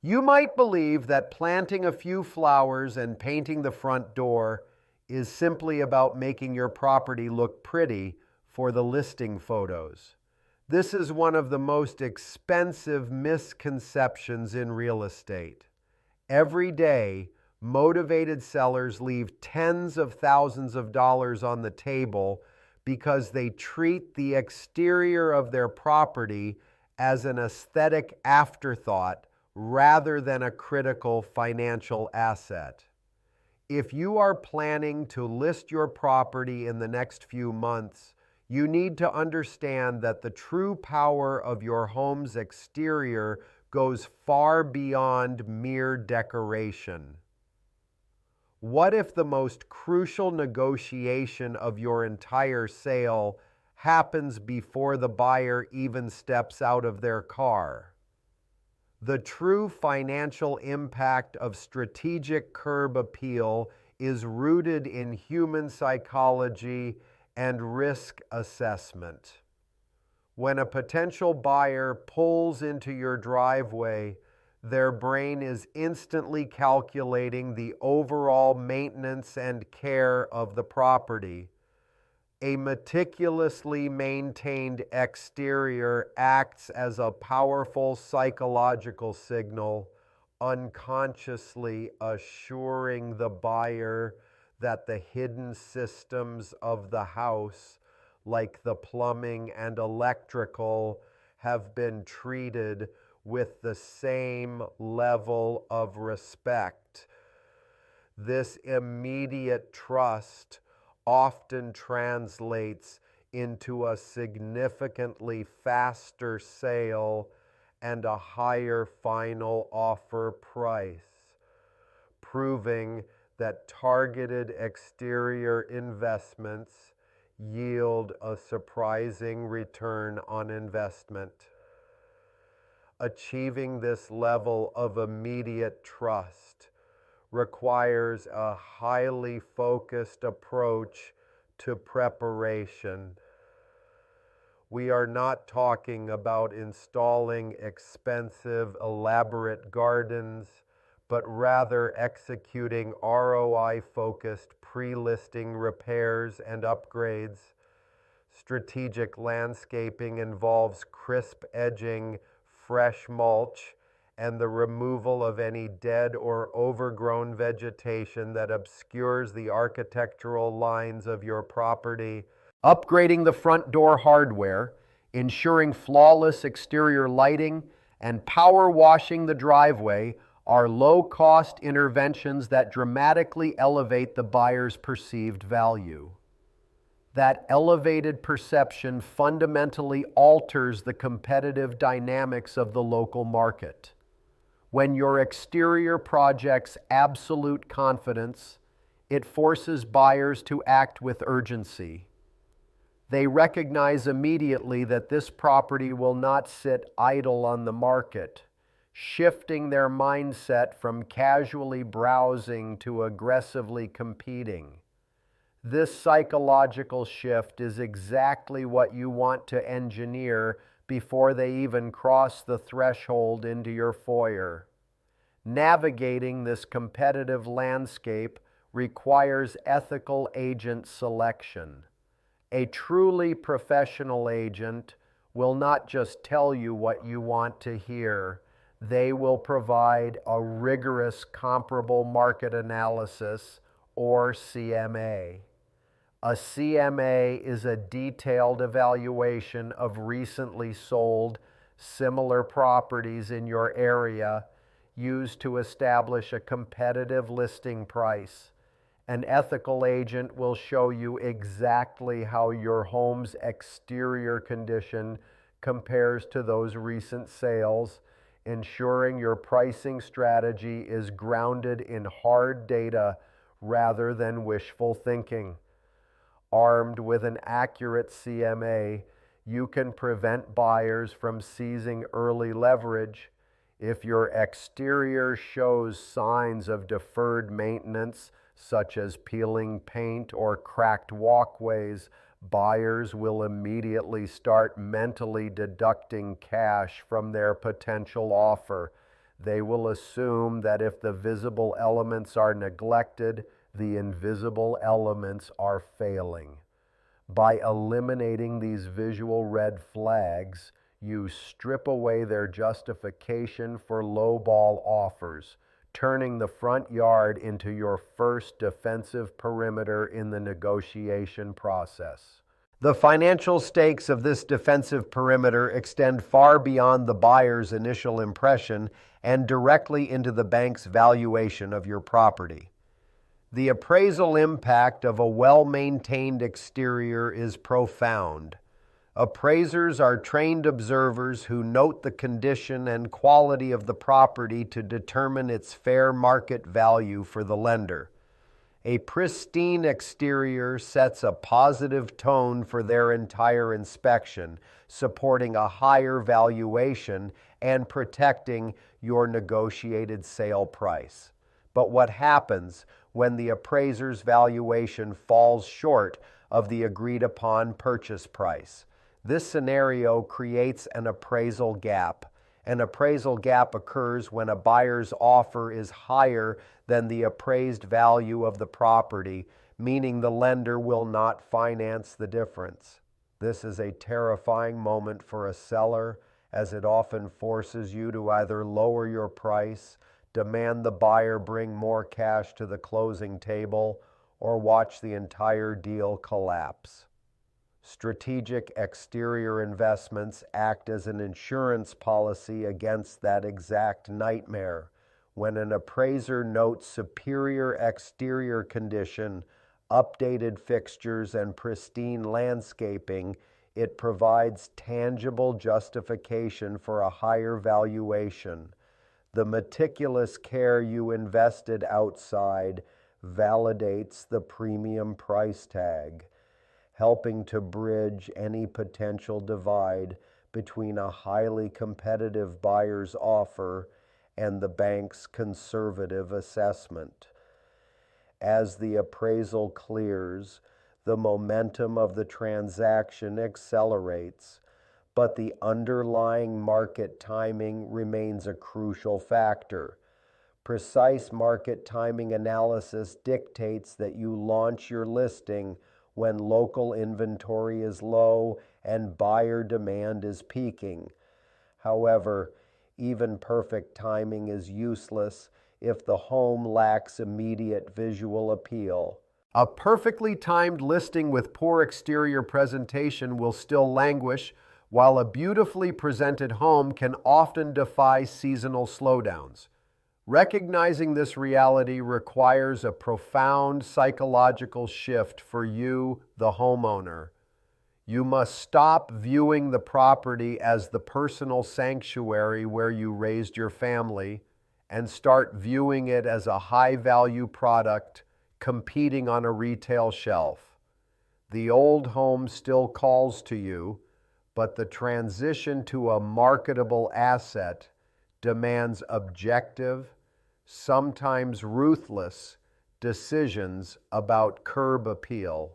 You might believe that planting a few flowers and painting the front door is simply about making your property look pretty for the listing photos. This is one of the most expensive misconceptions in real estate. Every day, motivated sellers leave tens of thousands of dollars on the table because they treat the exterior of their property as an aesthetic afterthought rather than a critical financial asset. If you are planning to list your property in the next few months, you need to understand that the true power of your home's exterior goes far beyond mere decoration. What if the most crucial negotiation of your entire sale happens before the buyer even steps out of their car? The true financial impact of strategic curb appeal is rooted in human psychology and risk assessment. When a potential buyer pulls into your driveway, their brain is instantly calculating the overall maintenance and care of the property. A meticulously maintained exterior acts as a powerful psychological signal, unconsciously assuring the buyer that the hidden systems of the house, like the plumbing and electrical, have been treated with the same level of respect. This immediate trust often translates into a significantly faster sale and a higher final offer price, proving that targeted exterior investments yield a surprising return on investment. Achieving this level of immediate trust requires a highly focused approach to preparation. We are not talking about installing expensive, elaborate gardens, but rather executing ROI-focused pre-listing repairs and upgrades. Strategic landscaping involves crisp edging, fresh mulch, and the removal of any dead or overgrown vegetation that obscures the architectural lines of your property. Upgrading the front door hardware, ensuring flawless exterior lighting, and power washing the driveway are low-cost interventions that dramatically elevate the buyer's perceived value. That elevated perception fundamentally alters the competitive dynamics of the local market. When your exterior projects absolute confidence, it forces buyers to act with urgency. They recognize immediately that this property will not sit idle on the market, shifting their mindset from casually browsing to aggressively competing. This psychological shift is exactly what you want to engineer before they even cross the threshold into your foyer. Navigating this competitive landscape requires ethical agent selection. A truly professional agent will not just tell you what you want to hear. They will provide a rigorous comparable market analysis, or CMA. A CMA is a detailed evaluation of recently sold similar properties in your area used to establish a competitive listing price. An ethical agent will show you exactly how your home's exterior condition compares to those recent sales, ensuring your pricing strategy is grounded in hard data rather than wishful thinking. Armed with an accurate CMA, you can prevent buyers from seizing early leverage. If your exterior shows signs of deferred maintenance, such as peeling paint or cracked walkways, buyers will immediately start mentally deducting cash from their potential offer. They will assume that if the visible elements are neglected, the invisible elements are failing. By eliminating these visual red flags, you strip away their justification for lowball offers, turning the front yard into your first defensive perimeter in the negotiation process. The financial stakes of this defensive perimeter extend far beyond the buyer's initial impression and directly into the bank's valuation of your property. The appraisal impact of a well-maintained exterior is profound. Appraisers are trained observers who note the condition and quality of the property to determine its fair market value for the lender. A pristine exterior sets a positive tone for their entire inspection, supporting a higher valuation and protecting your negotiated sale price. But what happens when the appraiser's valuation falls short of the agreed-upon purchase price? This scenario creates an appraisal gap. An appraisal gap occurs when a buyer's offer is higher than the appraised value of the property, meaning the lender will not finance the difference. This is a terrifying moment for a seller, as it often forces you to either lower your price, demand the buyer bring more cash to the closing table, or watch the entire deal collapse. Strategic exterior investments act as an insurance policy against that exact nightmare. When an appraiser notes superior exterior condition, updated fixtures, and pristine landscaping, it provides tangible justification for a higher valuation. The meticulous care you invested outside validates the premium price tag, helping to bridge any potential divide between a highly competitive buyer's offer and the bank's conservative assessment. As the appraisal clears, the momentum of the transaction accelerates, but the underlying market timing remains a crucial factor. Precise market timing analysis dictates that you launch your listing when local inventory is low and buyer demand is peaking. However, even perfect timing is useless if the home lacks immediate visual appeal. A perfectly timed listing with poor exterior presentation will still languish, while a beautifully presented home can often defy seasonal slowdowns. Recognizing this reality requires a profound psychological shift for you, the homeowner. You must stop viewing the property as the personal sanctuary where you raised your family and start viewing it as a high-value product competing on a retail shelf. The old home still calls to you, but the transition to a marketable asset demands objective, sometimes ruthless, decisions about curb appeal.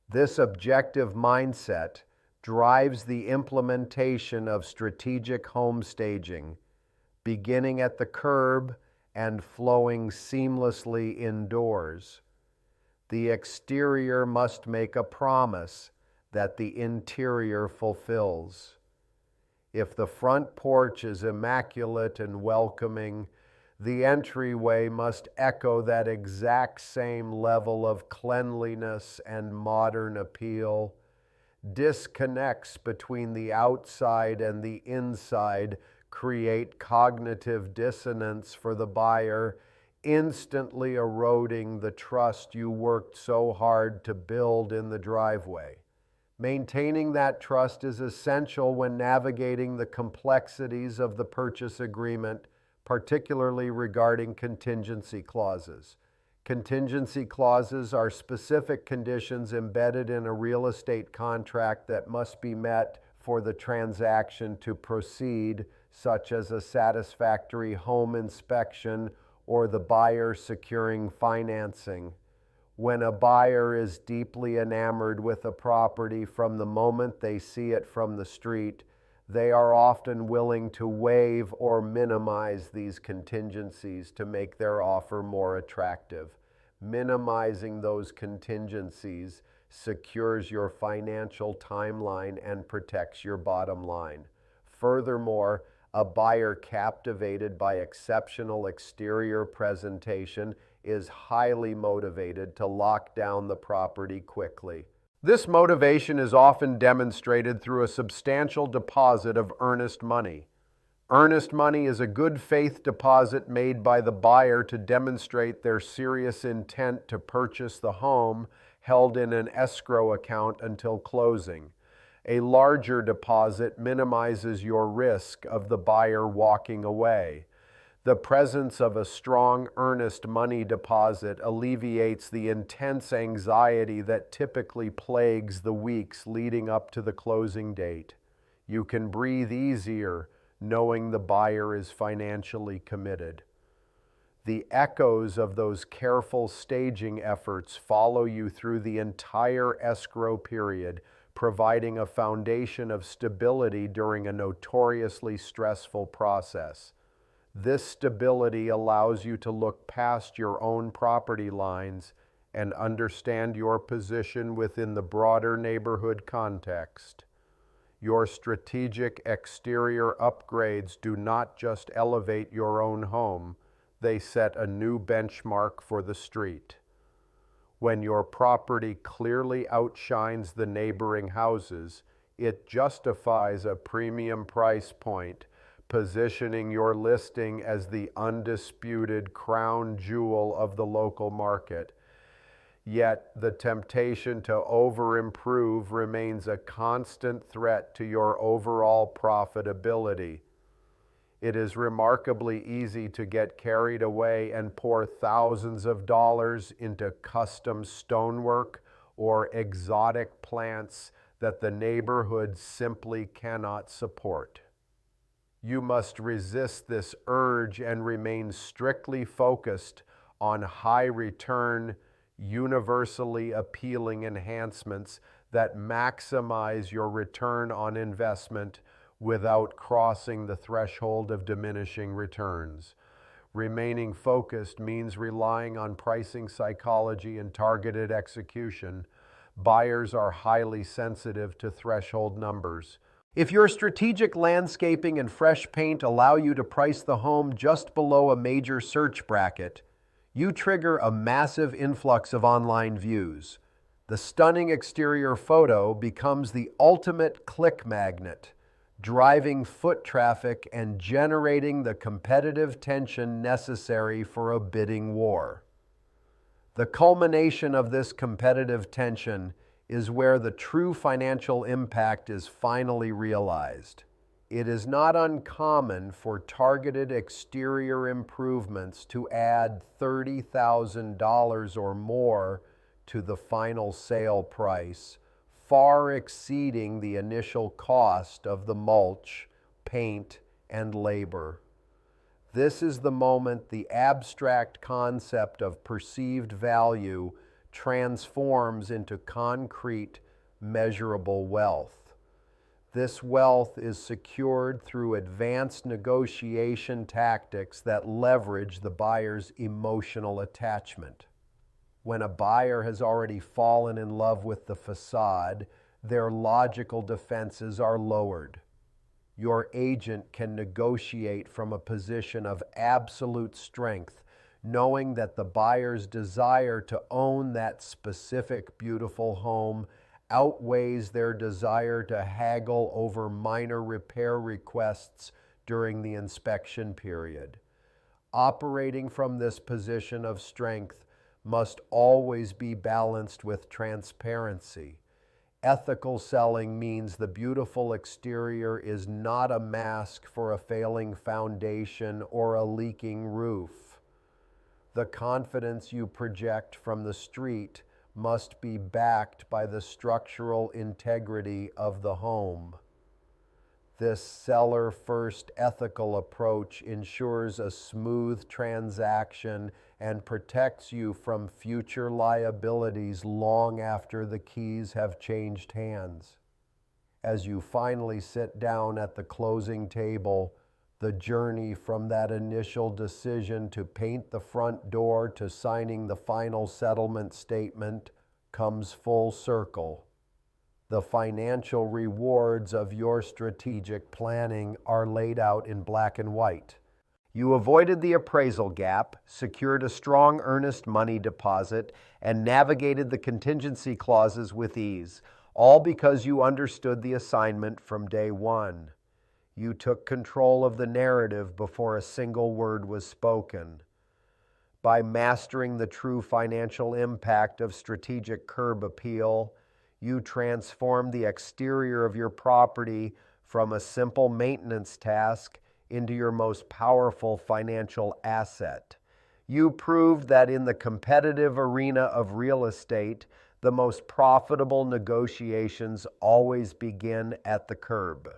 This objective mindset drives the implementation of strategic home staging, beginning at the curb and flowing seamlessly indoors. The exterior must make a promise that the interior fulfills. If the front porch is immaculate and welcoming, the entryway must echo that exact same level of cleanliness and modern appeal. Disconnects between the outside and the inside create cognitive dissonance for the buyer, instantly eroding the trust you worked so hard to build in the driveway. Maintaining that trust is essential when navigating the complexities of the purchase agreement, particularly regarding contingency clauses. Contingency clauses are specific conditions embedded in a real estate contract that must be met for the transaction to proceed, such as a satisfactory home inspection or the buyer securing financing. When a buyer is deeply enamored with a property from the moment they see it from the street, They are often willing to waive or minimize these contingencies to make their offer more attractive. Minimizing those contingencies secures your financial timeline and protects your bottom line. Furthermore, a buyer captivated by exceptional exterior presentation is highly motivated to lock down the property quickly. This motivation is often demonstrated through a substantial deposit of earnest money. Earnest money is a good faith deposit made by the buyer to demonstrate their serious intent to purchase the home, held in an escrow account until closing. A larger deposit minimizes your risk of the buyer walking away. The presence of a strong earnest money deposit alleviates the intense anxiety that typically plagues the weeks leading up to the closing date. You can breathe easier knowing the buyer is financially committed. The echoes of those careful staging efforts follow you through the entire escrow period, providing a foundation of stability during a notoriously stressful process. This stability allows you to look past your own property lines and understand your position within the broader neighborhood context. Your strategic exterior upgrades do not just elevate your own home, they set a new benchmark for the street. When your property clearly outshines the neighboring houses, it justifies a premium price point, positioning your listing as the undisputed crown jewel of the local market. Yet the temptation to over-improve remains a constant threat to your overall profitability. It is remarkably easy to get carried away and pour thousands of dollars into custom stonework or exotic plants that the neighborhood simply cannot support. You must resist this urge and remain strictly focused on high-return, universally appealing enhancements that maximize your return on investment without crossing the threshold of diminishing returns. Remaining focused means relying on pricing psychology and targeted execution. Buyers are highly sensitive to threshold numbers. If your strategic landscaping and fresh paint allow you to price the home just below a major search bracket, you trigger a massive influx of online views. The stunning exterior photo becomes the ultimate click magnet, driving foot traffic and generating the competitive tension necessary for a bidding war. The culmination of this competitive tension is where the true financial impact is finally realized. It is not uncommon for targeted exterior improvements to add $30,000 or more to the final sale price, far exceeding the initial cost of the mulch, paint, and labor. This is the moment the abstract concept of perceived value transforms into concrete, measurable wealth. This wealth is secured through advanced negotiation tactics that leverage the buyer's emotional attachment. When a buyer has already fallen in love with the facade, their logical defenses are lowered. Your agent can negotiate from a position of absolute strength, knowing that the buyer's desire to own that specific beautiful home outweighs their desire to haggle over minor repair requests during the inspection period. Operating from this position of strength must always be balanced with transparency. Ethical selling means the beautiful exterior is not a mask for a failing foundation or a leaking roof. The confidence you project from the street must be backed by the structural integrity of the home. This seller-first ethical approach ensures a smooth transaction and protects you from future liabilities long after the keys have changed hands. as you finally sit down at the closing table, the journey from that initial decision to paint the front door to signing the final settlement statement comes full circle. The financial rewards of your strategic planning are laid out in black and white. You avoided the appraisal gap, secured a strong earnest money deposit, and navigated the contingency clauses with ease, all because you understood the assignment from day one. You took control of the narrative before a single word was spoken. By mastering the true financial impact of strategic curb appeal, you transformed the exterior of your property from a simple maintenance task into your most powerful financial asset. You proved that in the competitive arena of real estate, the most profitable negotiations always begin at the curb.